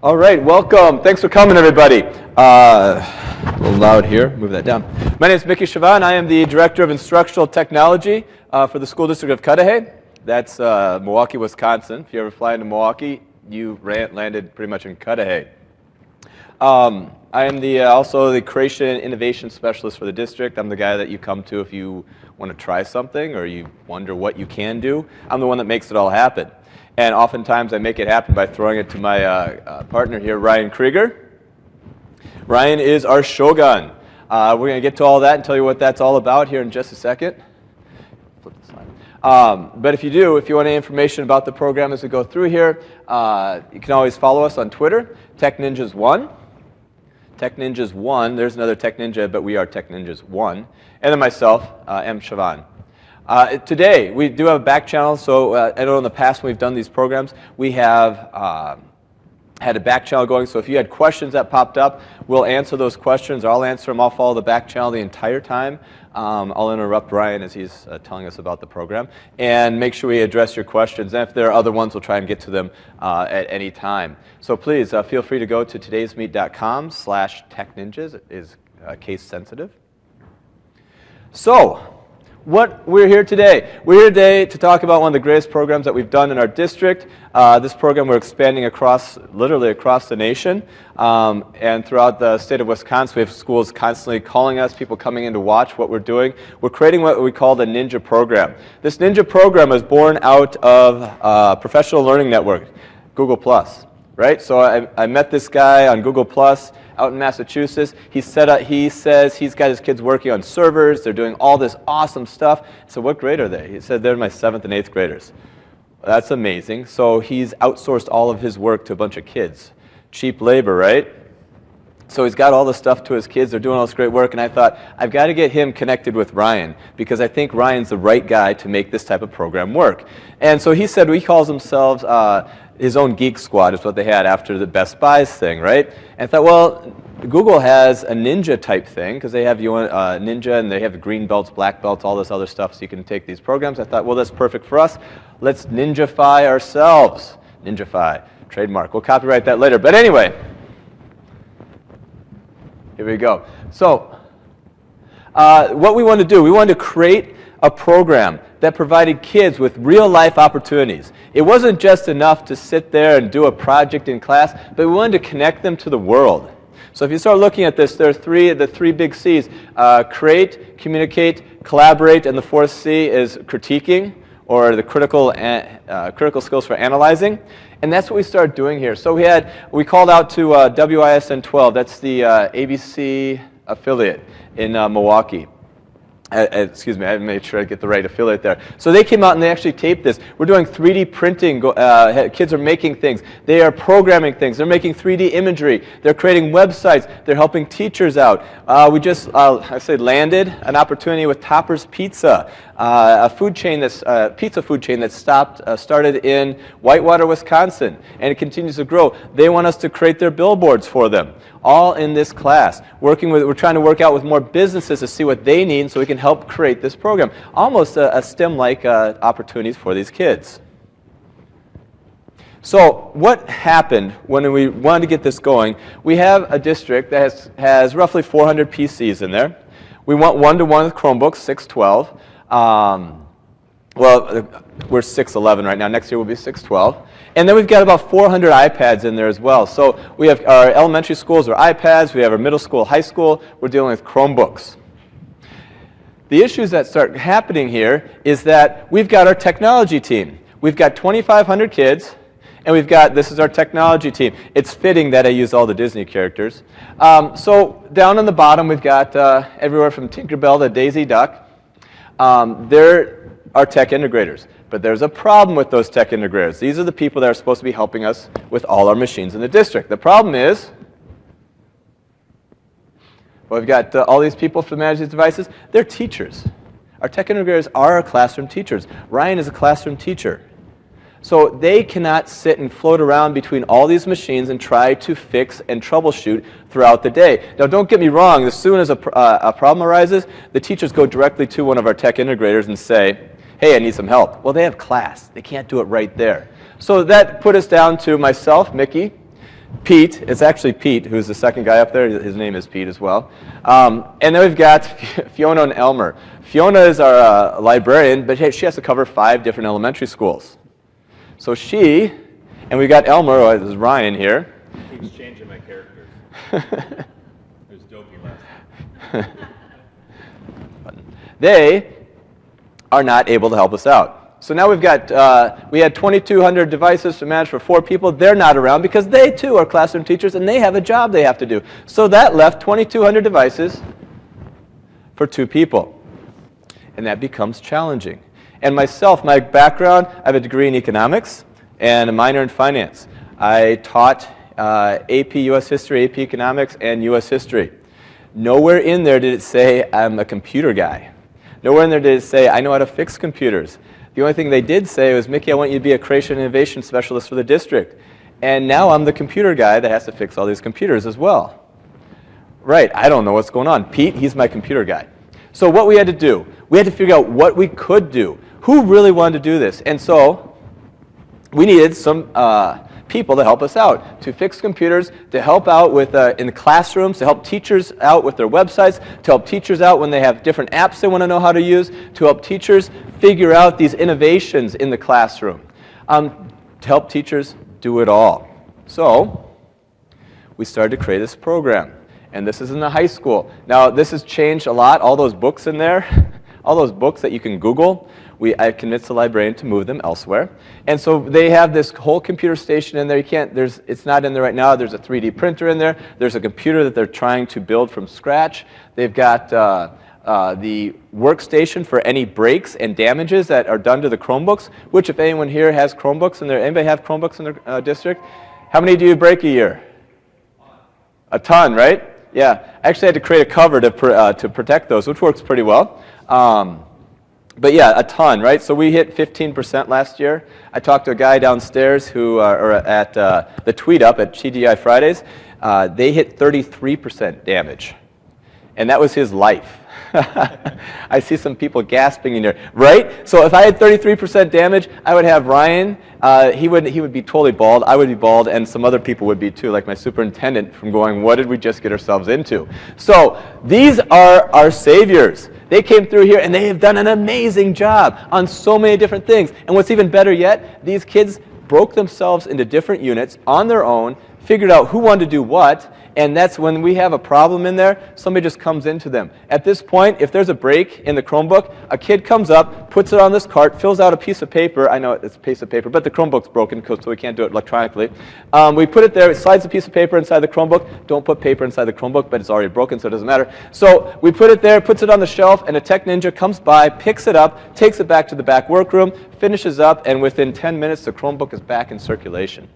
All right, welcome. Thanks for coming, everybody. A little loud here. Move that down. My name is Mickey Chavannes. I am the Director of Instructional Technology for the School District of Cudahy. That's Milwaukee, Wisconsin. If you ever fly into Milwaukee, you landed pretty much in Cudahy. I am also the Creation and Innovation Specialist for the district. I'm the guy that you come to if you want to try something or you wonder what you can do. I'm the one that makes it all happen. And oftentimes I make it happen by throwing it to my partner here, Ryan Krieger. Ryan is our Shogun. We're going to get to all that and tell you what that's all about here in just a second. Flip the slide. But if you want any information about the program as we go through here, you can always follow us on Twitter, TechNinjas1. TechNinjas1, there's another Tech Ninja, but we are TechNinjas1. And then myself, M. Chavannes. Today, we do have a back channel, so I know in the past when we've done these programs, we have had a back channel going, so if you had questions that popped up, we'll answer those questions, or I'll answer them. I'll follow the back channel the entire time. I'll interrupt Ryan as he's telling us about the program, and make sure we address your questions. And if there are other ones, we'll try and get to them at any time. So please feel free to go to todaysmeet.com/techninjas. It is case sensitive. So, what we're here today. We're here today to talk about one of the greatest programs that we've done in our district. This program we're expanding literally across the nation. And throughout the state of Wisconsin, we have schools constantly calling us, people coming in to watch what we're doing. We're creating what we call the Ninja program. This Ninja program is born out of Professional Learning Network, Google+. Right? So I met this guy on Google+. Out in Massachusetts. He says he's got his kids working on servers. They're doing all this awesome stuff. So what grade are they? He said they're my 7th and 8th graders. That's amazing. So he's outsourced all of his work to a bunch of kids. Cheap labor, right? So he's got all the stuff to his kids. They're doing all this great work. And I thought, I've got to get him connected with Ryan because I think Ryan's the right guy to make this type of program work. And so he said he calls himself his own geek squad is what they had after the PBSPBIS thing, right? And I thought, well, Google has a ninja type thing because they have ninja and they have green belts, black belts, all this other stuff so you can take these programs. I thought, well, that's perfect for us. Let's ninjafy ourselves. Ninjafy, trademark. We'll copyright that later. But anyway, here we go. So what we want to do, we wanted to create a program that provided kids with real-life opportunities. It wasn't just enough to sit there and do a project in class, but we wanted to connect them to the world. So if you start looking at this, there are the three big C's. Create, communicate, collaborate, and the fourth C is critiquing, or the critical skills for analyzing. And that's what we started doing here. So we called out to WISN 12. That's the ABC affiliate in Milwaukee. Excuse me, I made sure I get the right affiliate there. So they came out and they actually taped this. We're doing 3D printing. Kids are making things. They are programming things. They're making 3D imagery. They're creating websites. They're helping teachers out. We just, landed an opportunity with Topper's Pizza, a food chain pizza food chain that started in Whitewater, Wisconsin, and it continues to grow. They want us to create their billboards for them, all in this class. We're trying to work out with more businesses to see what they need so we can help create this program. Almost a STEM-like opportunities for these kids. So what happened when we wanted to get this going? We have a district that has roughly 400 PCs in there. We want one-to-one with Chromebooks, 612. Well, we're 611 right now. Next year we'll be 612. And then we've got about 400 iPads in there as well. So we have our elementary schools are iPads. We have our middle school, high school. We're dealing with Chromebooks. The issues that start happening here is that we've got our technology team. We've got 2,500 kids, and this is our technology team. It's fitting that I use all the Disney characters. So down on the bottom, we've got everywhere from Tinkerbell to Daisy Duck. They're our tech integrators. But there's a problem with those tech integrators. These are the people that are supposed to be helping us with all our machines in the district. The problem is, well, we've got all these people to manage these devices. They're teachers. Our tech integrators are our classroom teachers. Ryan is a classroom teacher. So they cannot sit and float around between all these machines and try to fix and troubleshoot throughout the day. Now, don't get me wrong. As soon as a problem arises, the teachers go directly to one of our tech integrators and say, hey, I need some help. Well, they have class. They can't do it right there. So that put us down to myself, Mickey, Pete, it's actually Pete, who's the second guy up there. His name is Pete as well. And then we've got Fiona and Elmer. Fiona is our librarian, but she has to cover 5 different elementary schools. So she, and we've got Elmer, this is Ryan here. Keeps changing my characters. There's Dopey last. They are not able to help us out. So now we've got, we had 2,200 devices to manage for 4 people. They're not around because they too are classroom teachers and they have a job they have to do. So that left 2,200 devices for 2 people. And that becomes challenging. And myself, my background, I have a degree in economics and a minor in finance. I taught AP US History, AP Economics, and US History. Nowhere in there did it say I'm a computer guy. Nowhere in there did it say I know how to fix computers. The only thing they did say was, Mickey, I want you to be a creation and innovation specialist for the district. And now I'm the computer guy that has to fix all these computers as well. Right, I don't know what's going on. Pete, he's my computer guy. So what we had to do, we had to figure out what we could do. Who really wanted to do this? And so we needed some people to help us out, to fix computers, to help out with in the classrooms, to help teachers out with their websites, to help teachers out when they have different apps they want to know how to use, to help teachers figure out these innovations in the classroom, to help teachers do it all. So we started to create this program, and this is in the high school. Now this has changed a lot, all those books in there, all those books that you can Google, I convinced the librarian to move them elsewhere. And so they have this whole computer station in there. You can't, it's not in there right now. There's a 3D printer in there. There's a computer that they're trying to build from scratch. They've got the workstation for any breaks and damages that are done to the Chromebooks, which if anyone here has Chromebooks in their, anybody have Chromebooks in their district? How many do you break a year? A ton, right? Yeah. I actually had to create a cover to protect those, which works pretty well. But yeah, a ton, right? So we hit 15% last year. I talked to a guy downstairs who, or at the Tweet Up at TDI Fridays. They hit 33% damage. And that was his life. I see some people gasping in there, right? So if I had 33% damage, I would have Ryan. He would be totally bald. I would be bald, and some other people would be too, like my superintendent, from going, what did we just get ourselves into? So these are our saviors. They came through here, and they have done an amazing job on so many different things. And what's even better yet, these kids broke themselves into different units on their own, figured out who wanted to do what, and that's when we have a problem in there, somebody just comes into them. At this point, if there's a break in the Chromebook, a kid comes up, puts it on this cart, fills out a piece of paper. I know it's a piece of paper, but the Chromebook's broken, so we can't do it electronically. We put it there, it slides a piece of paper inside the Chromebook. Don't put paper inside the Chromebook, but it's already broken, so it doesn't matter. So we put it there, puts it on the shelf, and a tech ninja comes by, picks it up, takes it back to the back workroom, finishes up, and within 10 minutes, the Chromebook is back in circulation.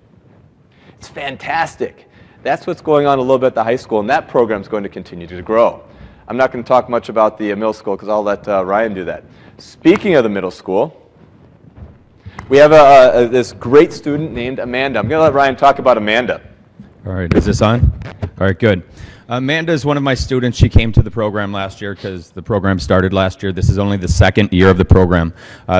It's fantastic. That's what's going on a little bit at the high school, and that program is going to continue to grow. I'm not going to talk much about the middle school because I'll let Ryan do that. Speaking of the middle school, we have this great student named Amanda. I'm going to let Ryan talk about Amanda. All right, is this on? All right, good. Amanda is one of my students. She came to the program last year because the program started last year. This is only the second year of the program.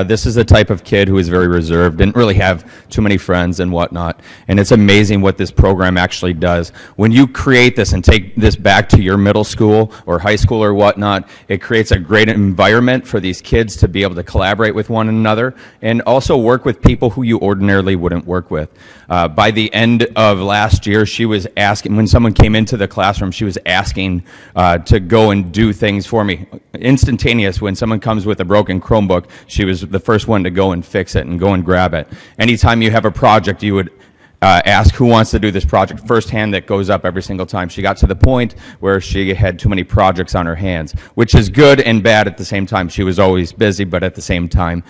This is a type of kid who is very reserved, didn't really have too many friends and whatnot. And it's amazing what this program actually does. When you create this and take this back to your middle school or high school or whatnot, it creates a great environment for these kids to be able to collaborate with one another and also work with people who you ordinarily wouldn't work with. By the end of last year, she was asking, when someone came into the classroom, she was asking to go and do things for me. Instantaneous, when someone comes with a broken Chromebook, she was the first one to go and fix it and go and grab it. Anytime you have a project, you would ask who wants to do this project. First hand that goes up every single time. She got to the point where she had too many projects on her hands, which is good and bad at the same time. She was always busy, but at the same time,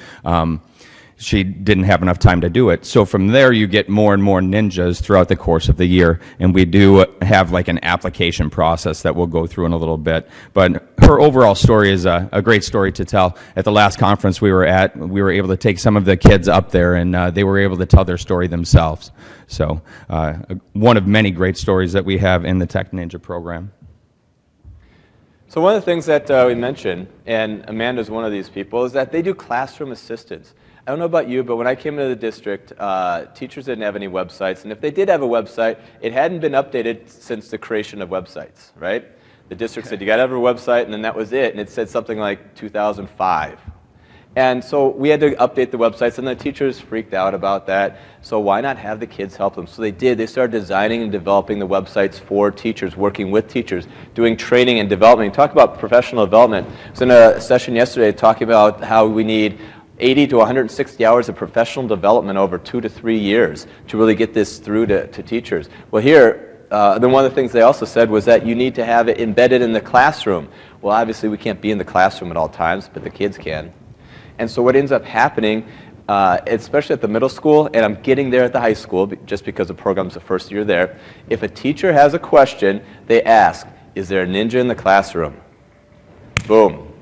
she didn't have enough time to do it. So from there, you get more and more ninjas throughout the course of the year. And we do have like an application process that we'll go through in a little bit. But her overall story is a great story to tell. At the last conference we were at, we were able to take some of the kids up there, and they were able to tell their story themselves. So one of many great stories that we have in the Tech Ninja program. So one of the things that we mentioned, and Amanda's one of these people, is that they do classroom assistance. I don't know about you, but when I came into the district, teachers didn't have any websites. And if they did have a website, it hadn't been updated since the creation of websites, right? The district said, you got to have a website, and then that was it. And it said something like 2005. And so we had to update the websites, and the teachers freaked out about that. So why not have the kids help them? So they did. They started designing and developing the websites for teachers, working with teachers, doing training and development. Talk about professional development. I was in a session yesterday talking about how we need 80 to 160 hours of professional development over 2 to 3 years to really get this through to teachers. Well, here, then one of the things they also said was that you need to have it embedded in the classroom. Well, obviously we can't be in the classroom at all times, but the kids can. And so what ends up happening, especially at the middle school, and I'm getting there at the high school just because the program's the first year there, if a teacher has a question, they ask, is there a ninja in the classroom? Boom.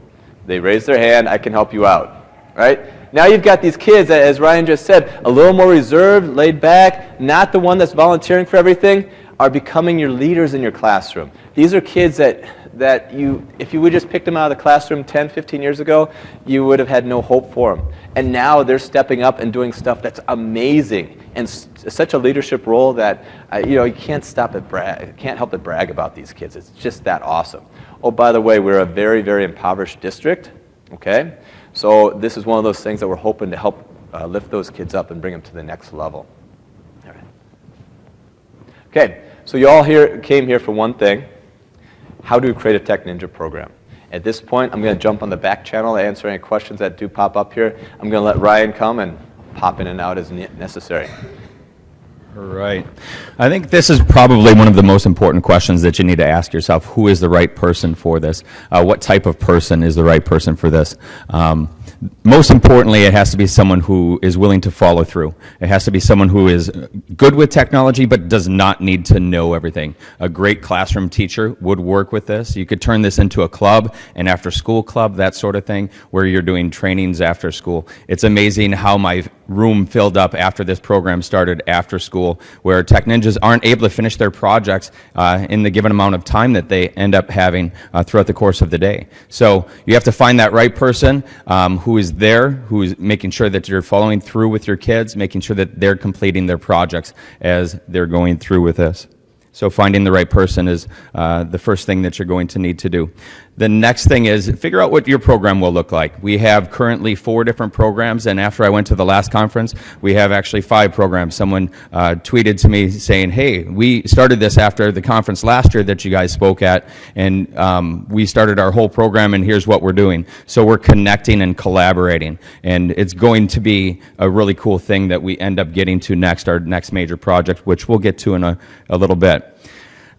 They raise their hand, I can help you out. Right? Now you've got these kids, as Ryan just said, a little more reserved, laid back, not the one that's volunteering for everything, are becoming your leaders in your classroom. These are kids that you, if you would just pick them out of the classroom 10, 15 years ago, you would have had no hope for them. And now they're stepping up and doing stuff that's amazing and such a leadership role that you can't help but brag about these kids. It's just that awesome. Oh, by the way, we're a very, very impoverished district. Okay. So this is one of those things that we're hoping to help lift those kids up and bring them to the next level. All right. Okay, so you all came here for one thing. How do we create a Tech Ninja program? At this point, I'm going to jump on the back channel to answer any questions that do pop up here. I'm going to let Ryan come and pop in and out as necessary. Right. I think this is probably one of the most important questions that you need to ask yourself. Who is the right person for this? What type of person is the right person for this? Most importantly, it has to be someone who is willing to follow through. It has to be someone who is good with technology but does not need to know everything. A great classroom teacher would work with this. You could turn this into a club, an after-school club, that sort of thing, where you're doing trainings after school. It's amazing how my room filled up after this program started after school, where Tech Ninjas aren't able to finish their projects in the given amount of time that they end up having throughout the course of the day. So you have to find that right person who is there, who is making sure that you're following through with your kids, making sure that they're completing their projects as they're going through with this. So finding the right person is the first thing that you're going to need to do. The next thing is figure out what your program will look like. We have currently 4 different programs, and after I went to the last conference, we have actually 5 programs. Someone tweeted to me saying, hey, we started this after the conference last year that you guys spoke at, and we started our whole program, and here's what we're doing. So we're connecting and collaborating, and it's going to be a really cool thing that we end up getting to next, our next major project, which we'll get to in a little bit.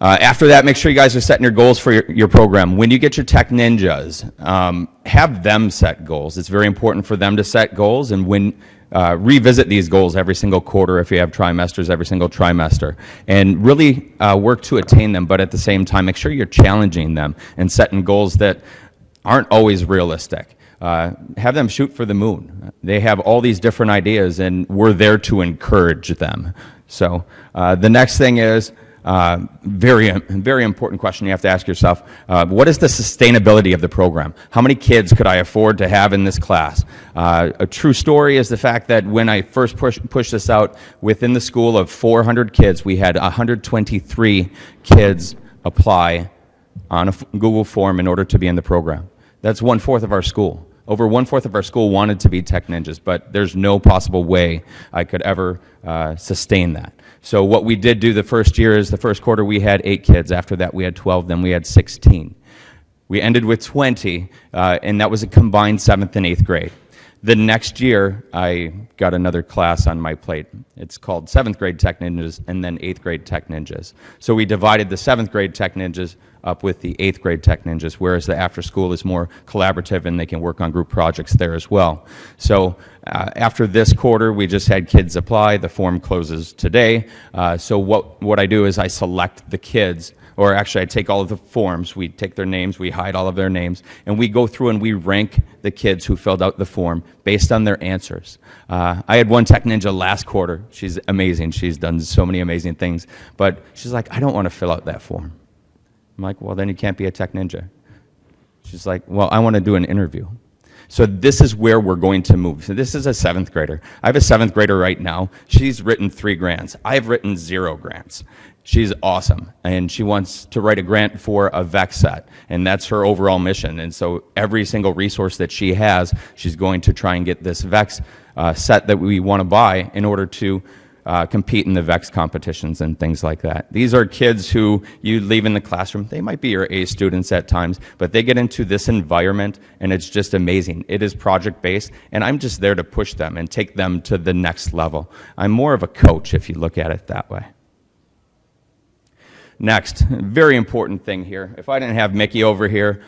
After that, make sure you guys are setting your goals for your program. When you get your Tech Ninjas, have them set goals. It's very important for them to set goals, and revisit these goals every single quarter if you have trimesters, every single trimester, and really work to attain them, but at the same time, make sure you're challenging them and setting goals that aren't always realistic. Have them shoot for the moon. They have all these different ideas, and we're there to encourage them. So the next thing is, very important question you have to ask yourself. What is the sustainability of the program? How many kids could I afford to have in this class? A true story is the fact that when I first pushed this out within the school of 400 kids, we had 123 kids apply on a Google form in order to be in the program. That's 1/4 of our school. Over 1/4 of our school wanted to be Tech Ninjas, but there's no possible way I could ever sustain that. So what we did do the first year is the first quarter we had 8 kids. After that we had 12, then we had 16. We ended with 20, and that was a combined 7th and 8th grade. The next year, I got another class on my plate. It's called 7th grade Tech Ninjas and then 8th grade Tech Ninjas. So we divided the 7th grade Tech Ninjas up with the 8th grade Tech Ninjas, whereas the after school is more collaborative and they can work on group projects there as well. So after this quarter, we just had kids apply. The form closes today. So what I do is I select the kids, or actually I take all of the forms, we take their names, we hide all of their names, and we go through and we rank the kids who filled out the form based on their answers. I had one Tech Ninja last quarter. She's amazing. She's done so many amazing things. But she's like, I don't want to fill out that form. I'm like, well, then you can't be a Tech Ninja. She's like, well, I want to do an interview. So this is where we're going to move. So this is a 7th grader. I have a 7th grader right now. She's written 3 grants. I've written 0 grants. She's awesome, and she wants to write a grant for a VEX set, and that's her overall mission. And so every single resource that she has, she's going to try and get this VEX set that we want to buy in order to compete in the VEX competitions and things like that. These are kids who you leave in the classroom. They might be your A students at times, but they get into this environment and it's just amazing. It is project-based, and I'm just there to push them and take them to the next level. I'm more of a coach if you look at it that way. Next, very important thing here. If I didn't have Mickey over here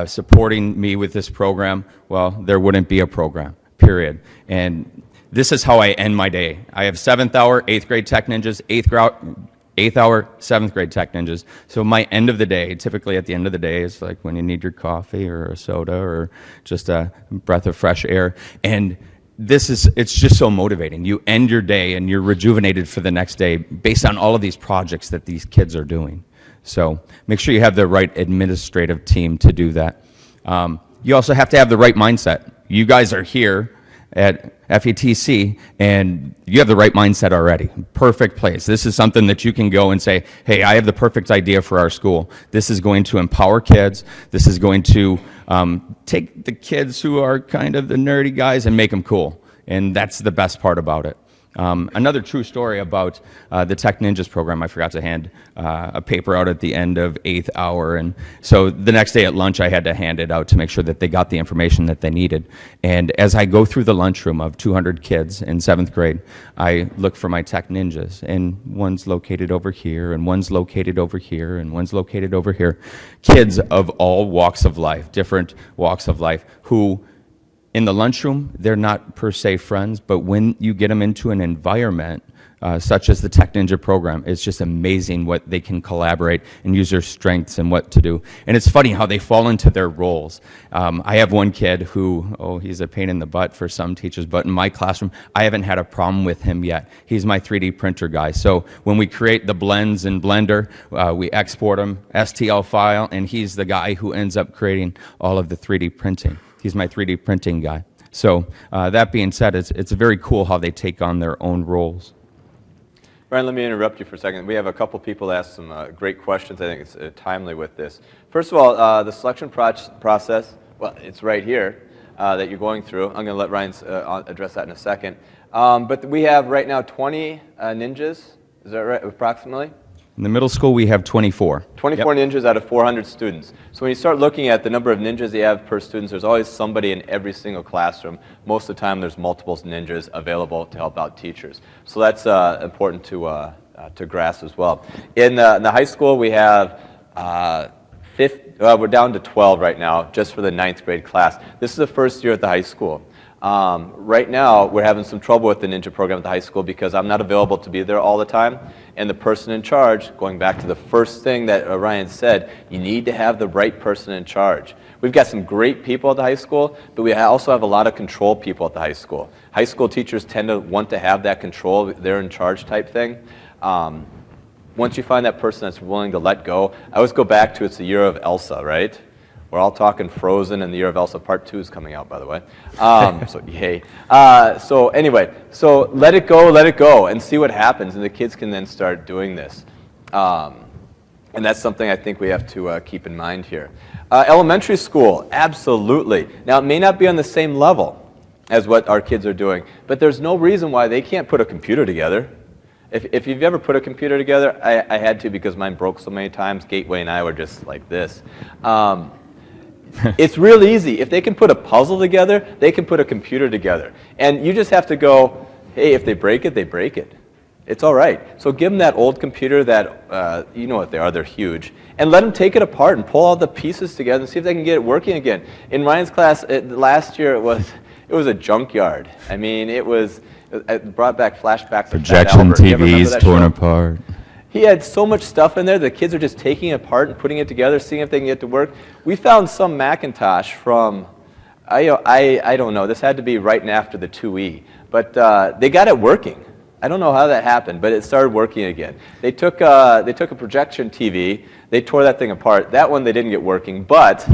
supporting me with this program, well, there wouldn't be a program, period. And this is how I end my day. I have 7th hour, 8th grade Tech Ninjas, 8th hour, 7th grade Tech Ninjas. So my end of the day, typically at the end of the day, is like when you need your coffee or a soda or just a breath of fresh air. And it's just so motivating. You end your day and you're rejuvenated for the next day based on all of these projects that these kids are doing. So make sure you have the right administrative team to do that. You also have to have the right mindset. You guys are here at FETC, and you have the right mindset already. Perfect place. This is something that you can go and say, hey, I have the perfect idea for our school. This is going to empower kids. This is going to take the kids who are kind of the nerdy guys and make them cool. And that's the best part about it. Another true story about the Tech Ninjas program, I forgot to hand a paper out at the end of 8th hour, and so the next day at lunch I had to hand it out to make sure that they got the information that they needed. And as I go through the lunchroom of 200 kids in 7th grade, I look for my Tech Ninjas, and one's located over here, and one's located over here, and one's located over here. Kids of all walks of life, different walks of life, who in the lunchroom, they're not per se friends, but when you get them into an environment such as the Tech Ninja program, it's just amazing what they can collaborate and use their strengths and what to do. And it's funny how they fall into their roles. I have one kid who, he's a pain in the butt for some teachers, but in my classroom, I haven't had a problem with him yet. He's my 3D printer guy. So when we create the blends in Blender, we export them, STL file, and he's the guy who ends up creating all of the 3D printing. He's my 3D printing guy. So that being said, it's very cool how they take on their own roles. Brian, let me interrupt you for a second. We have a couple people that asked some great questions. I think it's timely with this. First of all, the selection process, well, it's right here that you're going through. I'm going to let Ryan address that in a second. But we have right now 20 ninjas, is that right, approximately? In the middle school, we have 24. 24 ninjas out of 400 students. So when you start looking at the number of ninjas you have per student, there's always somebody in every single classroom. Most of the time, there's multiple ninjas available to help out teachers. So that's important to grasp as well. In the high school, we have we're down to 12 right now, just for the 9th grade class. This is the first year at the high school. Right now, we're having some trouble with the Ninja program at the high school because I'm not available to be there all the time. And the person in charge, going back to the first thing that Ryan said, you need to have the right person in charge. We've got some great people at the high school, but we also have a lot of control people at the high school. High school teachers tend to want to have that control, they're in charge type thing. Once you find that person that's willing to let go, I always go back to it's the year of Elsa, right? We're all talking Frozen, and the Year of Elsa Part 2 is coming out, by the way. So yay. So anyway, so let it go, and see what happens, and the kids can then start doing this. And that's something I think we have to keep in mind here. Elementary school, absolutely. Now, it may not be on the same level as what our kids are doing, but there's no reason why they can't put a computer together. If you've ever put a computer together, I had to because mine broke so many times. Gateway and I were just like this. It's real easy. If they can put a puzzle together, they can put a computer together. And you just have to go, hey, if they break it, they break it. It's all right. So give them that old computer that, you know what they are, they're huge, and let them take it apart and pull all the pieces together and see if they can get it working again. In Ryan's class, last year, it was a junkyard. I mean, it brought back flashbacks. Projection TVs torn apart. He had so much stuff in there, the kids are just taking it apart and putting it together, seeing if they can get it to work. We found some Macintosh from, I don't know, this had to be right after the 2E, but they got it working. I don't know how that happened, but it started working again. They took a projection TV, they tore that thing apart. That one they didn't get working, but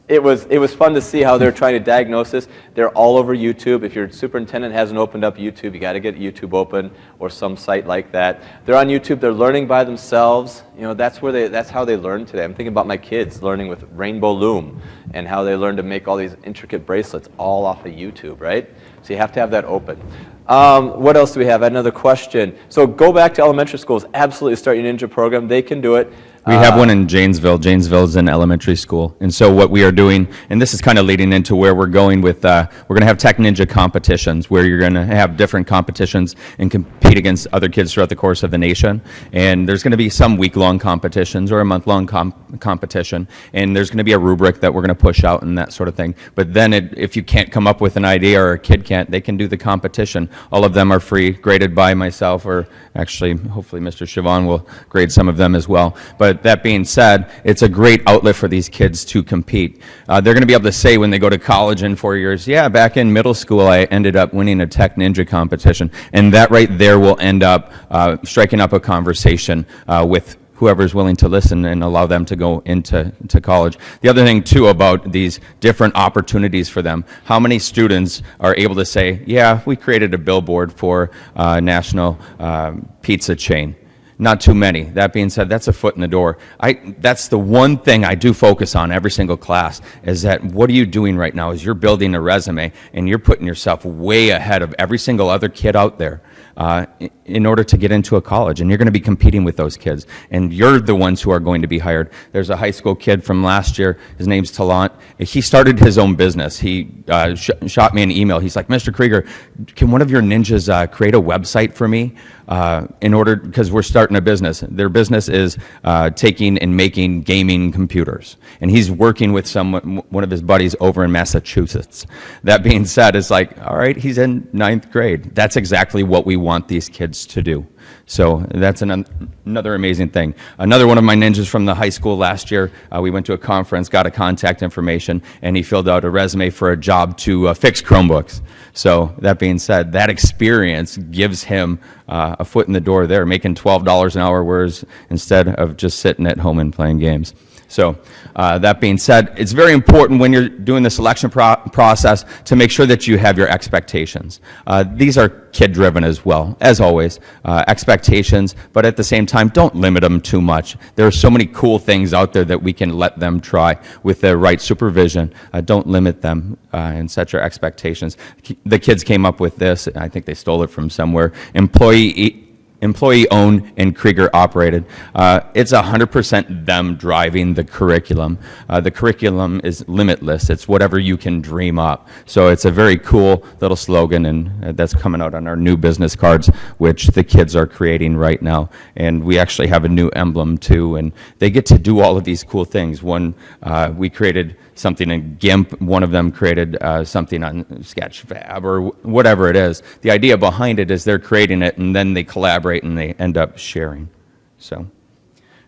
it was fun to see how they're trying to diagnose this. They're all over YouTube. If your superintendent hasn't opened up YouTube, you got to get YouTube open or some site like that. They're on YouTube. They're learning by themselves. You know, that's how they learn today. I'm thinking about my kids learning with Rainbow Loom and how they learn to make all these intricate bracelets all off of YouTube, right? So you have to have that open. What else do we have? Another question. So go back to elementary schools. Absolutely start your Ninja program. They can do it. We have one in Janesville. Janesville is an elementary school. And so what we are doing, and this is kind of leading into where we're going with, we're going to have Tech Ninja competitions where you're going to have different competitions and compete against other kids throughout the course of the nation. And there's going to be some week-long competitions or a month-long competition. And there's going to be a rubric that we're going to push out and that sort of thing. But then if you can't come up with an idea or a kid can't, they can do the competition. All of them are free, graded by myself, or actually, hopefully Mr. Chavannes will grade some of them as well. But that being said, it's a great outlet for these kids to compete. They're going to be able to say when they go to college in 4 years, yeah, back in middle school I ended up winning a Tech Ninja competition. And that right there will end up striking up a conversation with whoever's willing to listen and allow them to go into college. The other thing, too, about these different opportunities for them, how many students are able to say, yeah, we created a billboard for a national pizza chain? Not too many. That being said, that's a foot in the door. That's the one thing I do focus on every single class, is that what are you doing right now is you're building a resume and you're putting yourself way ahead of every single other kid out there in order to get into a college. And you're going to be competing with those kids. And you're the ones who are going to be hired. There's a high school kid from last year. His name's Talant. He started his own business. He shot me an email. He's like, Mr. Krieger, can one of your ninjas create a website for me? Because we're starting a business. Their business is taking and making gaming computers. And he's working with one of his buddies over in Massachusetts. That being said, it's like, all right, he's in 9th grade. That's exactly what we want these kids to do. So that's another amazing thing. Another one of my ninjas from the high school last year, we went to a conference, got a contact information, and he filled out a resume for a job to fix Chromebooks. So that being said, that experience gives him a foot in the door there, making $12 an hour, whereas instead of just sitting at home and playing games. So that being said, it's very important when you're doing the selection process to make sure that you have your expectations. These are kid-driven as well, as always, expectations, but at the same time, don't limit them too much. There are so many cool things out there that we can let them try with the right supervision. Don't limit them and set your expectations. The kids came up with this. I think they stole it from somewhere. Employee-owned and Krieger-operated. It's 100% them driving the curriculum. The curriculum is limitless. It's whatever you can dream up. So it's a very cool little slogan, and that's coming out on our new business cards, which the kids are creating right now. And we actually have a new emblem, too, and they get to do all of these cool things. One, we created something in GIMP. One of them created something on Sketchfab or whatever it is. The idea behind it is they're creating it, and then they collaborate and they end up sharing. So,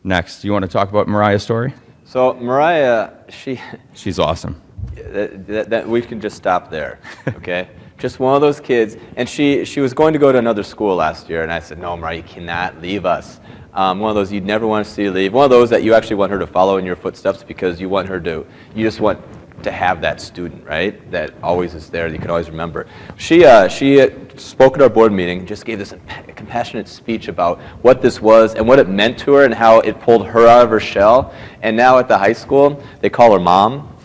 next, you want to talk about Mariah Story? So Mariah, she's awesome. That we can just stop there, okay? Just one of those kids, and she was going to go to another school last year, and I said, no, Mariah, you cannot leave us. One of those you'd never want to see leave. One of those that you actually want her to follow in your footsteps because you just want to have that student, right? That always is there, that you can always remember. She spoke at our board meeting, just gave this compassionate speech about what this was and what it meant to her and how it pulled her out of her shell. And now at the high school, they call her Mom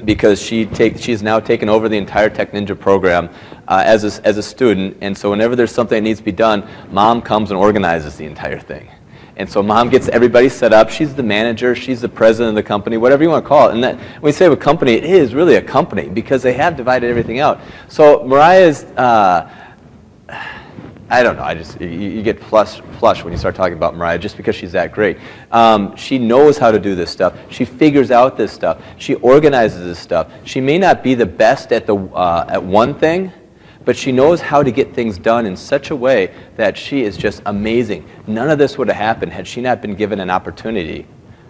because she's now taken over the entire Tech Ninja program as a student. And so whenever there's something that needs to be done, Mom comes and organizes the entire thing. And so Mom gets everybody set up. She's the manager. She's the president of the company, whatever you want to call it. And that, when we say a company, it is really a company because they have divided everything out. So Mariah's, I don't know, you get flush when you start talking about Mariah just because she's that great. She knows how to do this stuff. She figures out this stuff. She organizes this stuff. She may not be the best at one thing, but she knows how to get things done in such a way that she is just amazing. None of this would have happened had she not been given an opportunity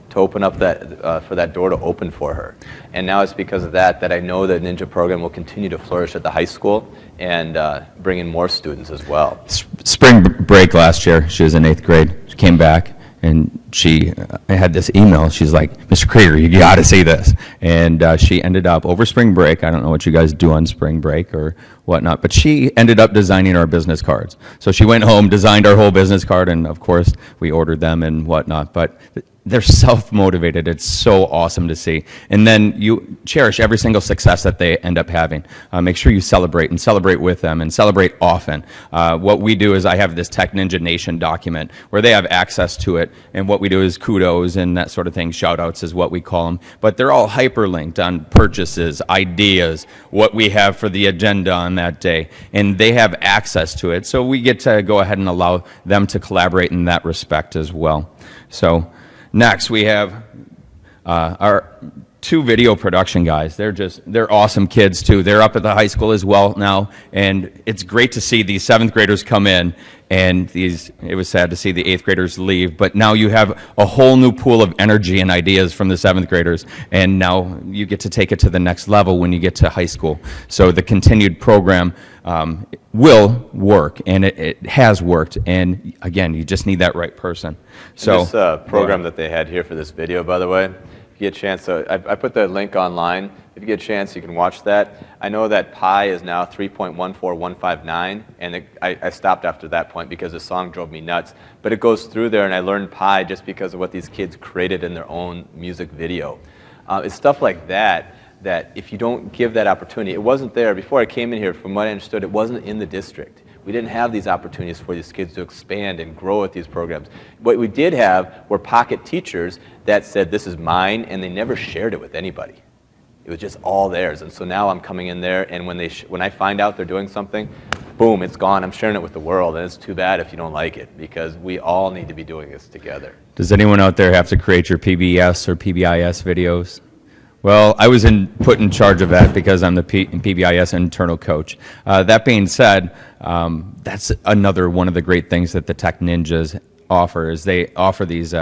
to open up for that door to open for her. And now it's because of that I know the Ninja program will continue to flourish at the high school and bring in more students as well. Spring break last year, she was in 8th grade. She came back and she had this email. She's like, Mr. Krieger, you got to see this. And she ended up, over spring break, I don't know what you guys do on spring break or whatnot, but she ended up designing our business cards. So she went home, designed our whole business card, and of course, we ordered them and whatnot. But they're self-motivated. It's so awesome to see. And then you cherish every single success that they end up having. Make sure you celebrate and celebrate with them and celebrate often. What we do is I have this Tech Ninja Nation document where they have access to it. And what we do is kudos and that sort of thing. Shout-outs is what we call them. But they're all hyperlinked on purchases, ideas, what we have for the agenda on that day. And they have access to it. So we get to go ahead and allow them to collaborate in that respect as well. So next, we have our 2 video production guys. They're awesome kids too. They're up at the high school as well now, and it's great to see these 7th graders come in, and it was sad to see the 8th graders leave, but now you have a whole new pool of energy and ideas from the 7th graders, and now you get to take it to the next level when you get to high school. So the continued program will work, and it has worked, and again, you just need that right person. So this program that they had here for this video, by the way, if you get a chance, so I put the link online. If you get a chance, you can watch that. I know that pi is now 3.14159, and I stopped after that point because the song drove me nuts. But it goes through there, and I learned pi just because of what these kids created in their own music video. It's stuff like that that if you don't give that opportunity, it wasn't there. Before I came in here, from what I understood, it wasn't in the district. We didn't have these opportunities for these kids to expand and grow with these programs. What we did have were pocket teachers that said, this is mine, and they never shared it with anybody. It was just all theirs. And so now I'm coming in there, and when I find out they're doing something, boom, it's gone. I'm sharing it with the world, and it's too bad if you don't like it, because we all need to be doing this together. Does anyone out there have to create your PBS or PBIS videos? Well, I was put in charge of that because I'm the PBIS internal coach. That being said, that's another one of the great things that the Tech Ninjas offer, is they offer these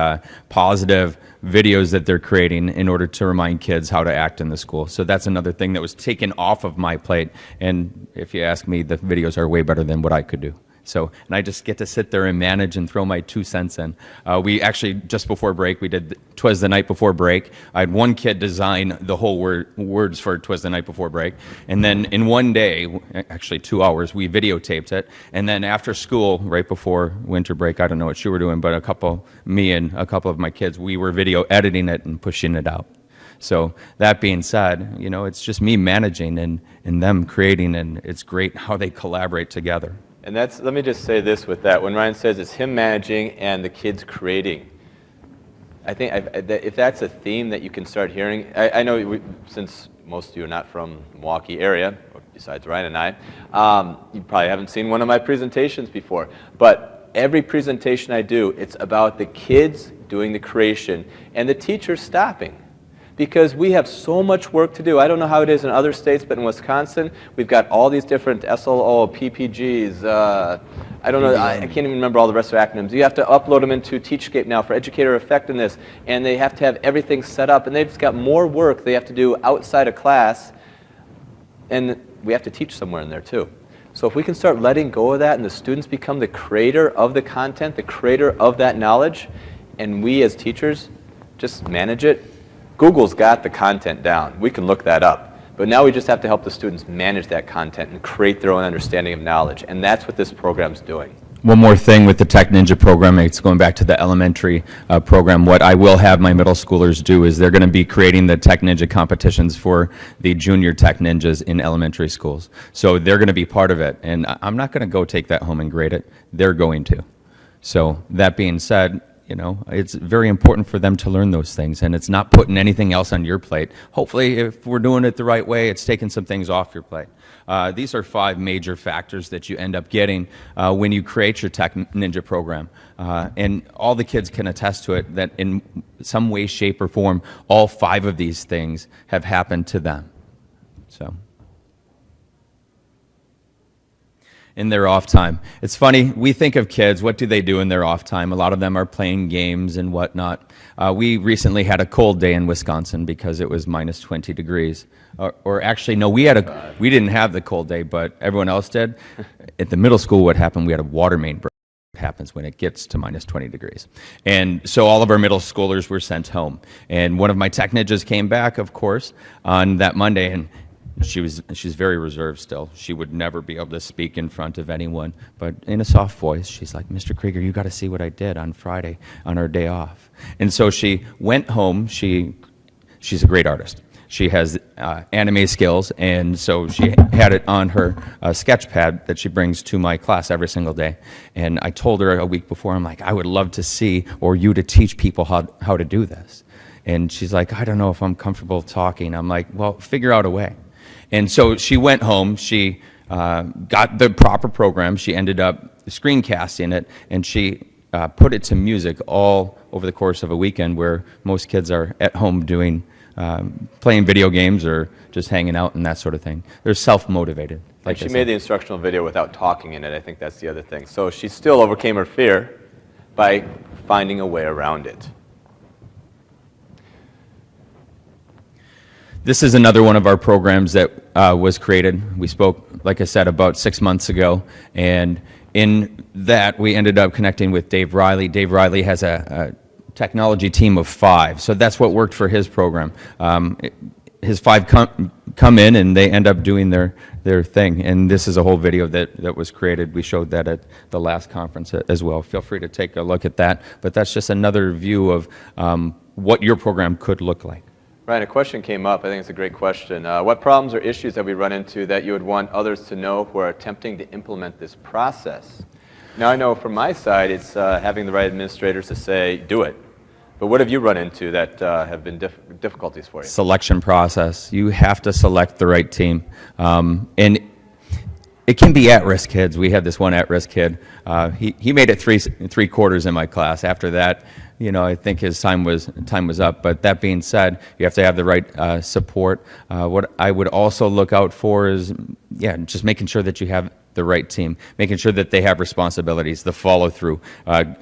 positive videos that they're creating in order to remind kids how to act in the school. So that's another thing that was taken off of my plate. And if you ask me, the videos are way better than what I could do. So, and I just get to sit there and manage and throw my 2 cents in. We actually, just before break, we did "Twas the Night Before Break." I had one kid design the whole words for "Twas the Night Before Break." And then in one day, actually 2 hours, we videotaped it. And then after school, right before winter break, I don't know what you were doing, but me and a couple of my kids, we were video editing it and pushing it out. So that being said, you know, it's just me managing and them creating, and it's great how they collaborate together. And let me just say this with that. When Ryan says it's him managing and the kids creating, I think if that's a theme that you can start hearing, I know since most of you are not from the Milwaukee area, besides Ryan and I, you probably haven't seen one of my presentations before. But every presentation I do, it's about the kids doing the creation and the teachers stopping. Because we have so much work to do. I don't know how it is in other states, but in Wisconsin, we've got all these different SLO, PPGs, I don't know, I can't even remember all the rest of the acronyms. You have to upload them into Teachscape now for educator effectiveness, and they have to have everything set up, and they've just got more work they have to do outside of class, and we have to teach somewhere in there too. So if we can start letting go of that, and the students become the creator of the content, the creator of that knowledge, and we as teachers just manage it. Google's got the content down. We can look that up. But now we just have to help the students manage that content and create their own understanding of knowledge. And that's what this program's doing. One more thing with the Tech Ninja program, it's going back to the elementary program. What I will have my middle schoolers do is they're going to be creating the Tech Ninja competitions for the junior Tech Ninjas in elementary schools. So they're going to be part of it. And I'm not going to go take that home and grade it. They're going to. So that being said, you know, it's very important for them to learn those things, and it's not putting anything else on your plate. Hopefully, if we're doing it the right way, it's taking some things off your plate. These are 5 major factors that you end up getting when you create your Tech Ninja program. And all the kids can attest to it that in some way, shape, or form, all 5 of these things have happened to them. So. In their off time. It's funny, we think of kids, what do they do in their off time? A lot of them are playing games and whatnot. We recently had a cold day in Wisconsin because it was minus 20 degrees. Or actually, no, we didn't have the cold day, but everyone else did. At the middle school, what happened, we had a water main break. happens when it gets to minus 20 degrees. And so all of our middle schoolers were sent home. And one of my tech ninjas came back, of course, on that Monday, and she's very reserved still. She would never be able to speak in front of anyone, but in a soft voice, she's like, "Mr. Krieger, you got to see what I did on Friday on our day off." And so she went home. She's a great artist. She has anime skills, and so she had it on her sketch pad that she brings to my class every single day. And I told her a week before, I'm like, "I would love to see, or you to teach people how to do this." And she's like, "I don't know if I'm comfortable talking." I'm like, "Well, figure out a way." And so she went home, she got the proper program, she ended up screencasting it, and she put it to music all over the course of a weekend where most kids are at home doing, playing video games or just hanging out and that sort of thing. They're self-motivated. Like she made the instructional video without talking in it. I think that's the other thing. So she still overcame her fear by finding a way around it. This is another one of our programs that was created. We spoke, like I said, about 6 months ago, and in that we ended up connecting with Dave Riley. Dave Riley has a technology team of 5, so that's what worked for his program. His 5 come in and they end up doing their thing, and this is a whole video that was created. We showed that at the last conference as well. Feel free to take a look at that, but that's just another view of what your program could look like. Ryan, a question came up. I think it's a great question. What problems or issues have we run into that you would want others to know who are attempting to implement this process? Now, I know from my side, it's having the right administrators to say, do it. But what have you run into that have been difficulties for you? Selection process. You have to select the right team. And it can be at-risk kids. We had this one at-risk kid. He made it three quarters in my class. After that, I think his time was up. But that being said, you have to have the right support. What I would also look out for is, just making sure that you have the right team, making sure that they have responsibilities, the follow-through.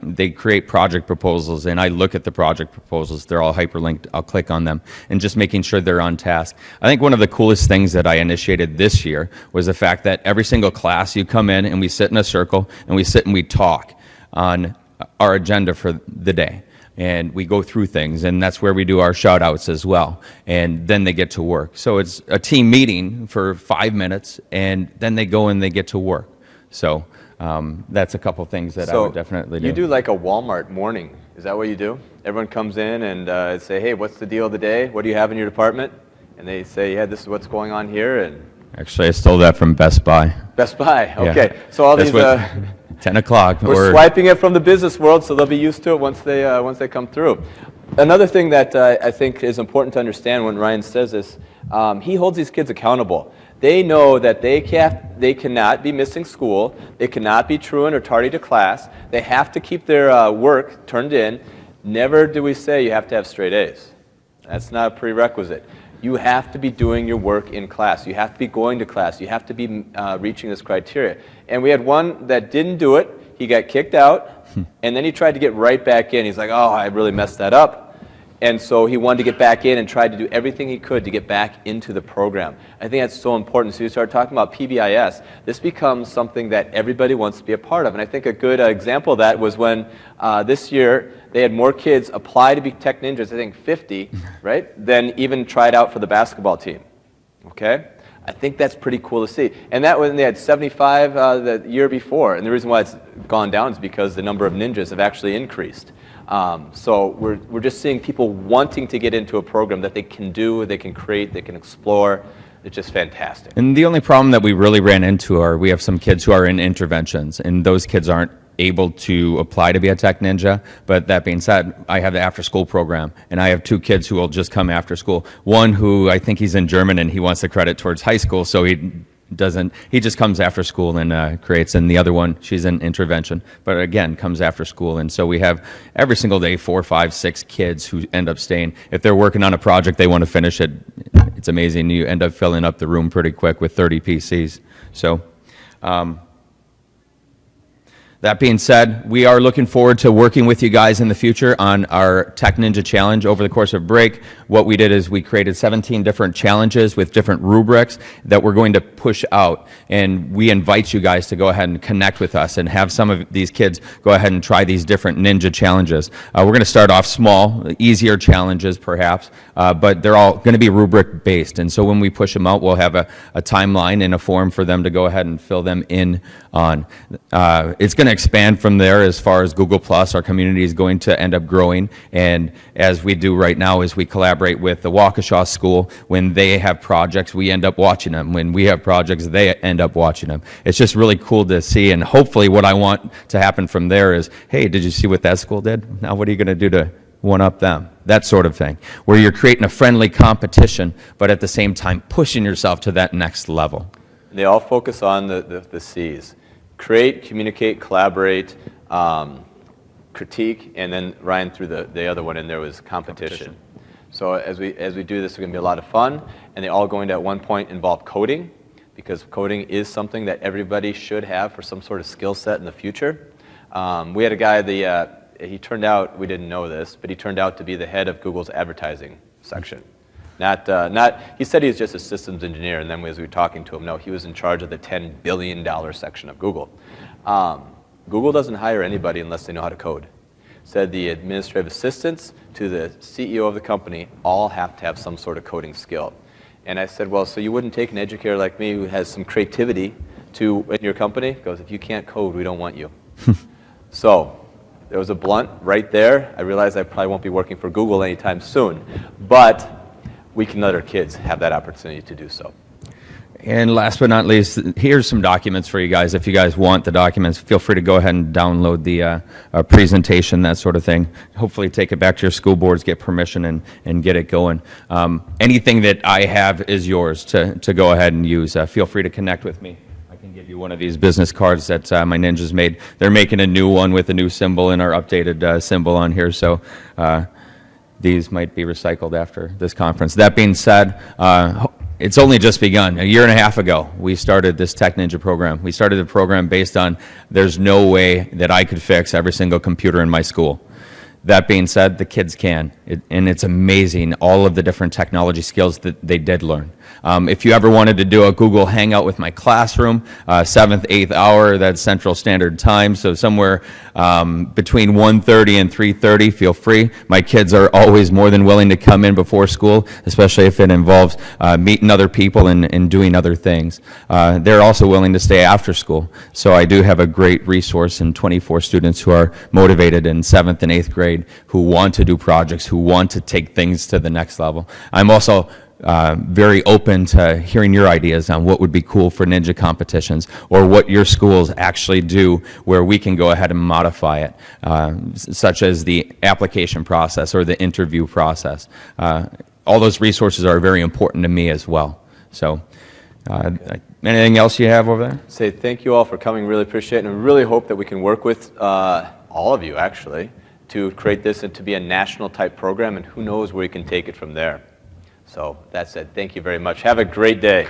They create project proposals, and I look at the project proposals. They're all hyperlinked. I'll click on them, and just making sure they're on task. I think one of the coolest things that I initiated this year was the fact that every single class you come in and we sit in a circle and we sit and we talk on our agenda for the day. And we go through things, and that's where we do our shout-outs as well. And then they get to work. So it's a team meeting for 5 minutes, and then they go and they get to work. So that's a couple things that I would definitely do. You do like a Walmart morning. Is that what you do? Everyone comes in and say, "Hey, what's the deal of the day? What do you have in your department?" And they say, "Yeah, this is what's going on here." And actually, I stole that from Best Buy. Best Buy, okay. Yeah. So all that's these... 10 o'clock. We're swiping it from the business world, so they'll be used to it once they come through. Another thing that I think is important to understand when Ryan says this, he holds these kids accountable. They know that they cannot be missing school, they cannot be truant or tardy to class, they have to keep their work turned in. Never do we say you have to have straight A's. That's not a prerequisite. You have to be doing your work in class. You have to be going to class. You have to be reaching this criteria. And we had one that didn't do it. He got kicked out, and then he tried to get right back in. He's like, "Oh, I really messed that up." And so he wanted to get back in and tried to do everything he could to get back into the program. I think that's so important. So you start talking about PBIS, this becomes something that everybody wants to be a part of. And I think a good example of that was when this year they had more kids apply to be Tech Ninjas, I think 50, right, than even tried out for the basketball team. Okay? I think that's pretty cool to see. And that when they had 75 the year before. And the reason why it's gone down is because the number of ninjas have actually increased. So we're just seeing people wanting to get into a program that they can do, they can create, they can explore. It's just fantastic. And the only problem that we really ran into are we have some kids who are in interventions, and those kids aren't able to apply to be a Tech Ninja. But that being said, I have the after-school program, and I have 2 kids who will just come after school. One who I think he's in German, and he wants the credit towards high school, so he just comes after school and creates, and the other one, she's in intervention, but again, comes after school. And so we have every single day 4, 5, 6 kids who end up staying. If they're working on a project, they want to finish it. It's amazing. You end up filling up the room pretty quick with 30 PCs. So That being said, we are looking forward to working with you guys in the future on our Tech Ninja Challenge over the course of break. What we did is we created 17 different challenges with different rubrics that we're going to push out. And we invite you guys to go ahead and connect with us and have some of these kids go ahead and try these different ninja challenges. We're going to start off small, easier challenges perhaps, but they're all going to be rubric based. And so when we push them out, we'll have a timeline and a form for them to go ahead and fill them in on. It's going to expand from there as far as Google+. Our community is going to end up growing, and as we do right now is we collaborate with the Waukesha School. When they have projects, we end up watching them. When we have projects, they end up watching them. It's just really cool to see, and hopefully what I want to happen from there is, hey, did you see what that school did? Now what are you going to do to one-up them? That sort of thing, where you're creating a friendly competition, but at the same time pushing yourself to that next level. They all focus on the C's. Create, communicate, collaborate, critique, and then Ryan threw the other one in there was competition. So as we do this, it's going to be a lot of fun, and they all going to at one point involve coding, because coding is something that everybody should have for some sort of skill set in the future. We had a guy, he turned out, we didn't know this, but he turned out to be the head of Google's advertising section. He said he was just a systems engineer, and then as we were talking to him, no, he was in charge of the $10 billion section of Google. Google doesn't hire anybody unless they know how to code. Said the administrative assistants to the CEO of the company all have to have some sort of coding skill. And I said, well, so you wouldn't take an educator like me who has some creativity in your company? He goes, if you can't code, we don't want you. So there was a blunt right there. I realized I probably won't be working for Google anytime soon, but we can let our kids have that opportunity to do so. And last but not least, here's some documents for you guys. If you guys want the documents, feel free to go ahead and download the presentation, that sort of thing. Hopefully take it back to your school boards, get permission, and get it going. Anything that I have is yours to go ahead and use. Feel free to connect with me. I can give you one of these business cards that my ninjas made. They're making a new one with a new symbol and our updated symbol on here, so these might be recycled after this conference. That being said, it's only just begun. A year and a half ago, we started this Tech Ninja program. We started the program based on there's no way that I could fix every single computer in my school. That being said, the kids can, and it's amazing all of the different technology skills that they did learn. If you ever wanted to do a Google Hangout with my classroom, 7th, 8th hour, that's Central Standard Time, so somewhere between 1:30 and 3:30, feel free. My kids are always more than willing to come in before school, especially if it involves meeting other people and doing other things. They're also willing to stay after school, so I do have a great resource in 24 students who are motivated in 7th and 8th grade, who want to do projects, who want to take things to the next level. I'm also very open to hearing your ideas on what would be cool for ninja competitions, or what your schools actually do where we can go ahead and modify it, such as the application process or the interview process. All those resources are very important to me as well. So anything else you have over there? Say thank you all for coming, really appreciate it, and I really hope that we can work with all of you actually to create this and to be a national type program, and who knows where we can take it from there. So that said, thank you very much. Have a great day.